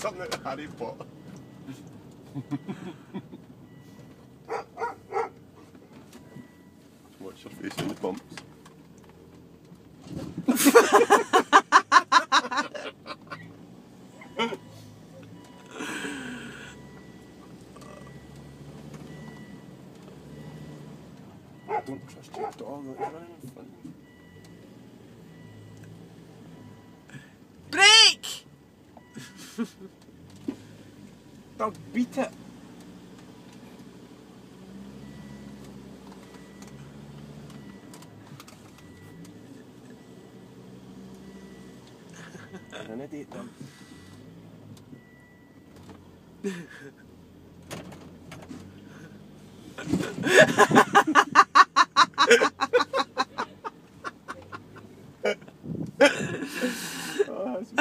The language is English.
It's on the Harry Potter. Watch your face in the bumps. I don't trust your dog that's running in front of me. Break! Dog, beat it. You're an idiot, then. Oh, that's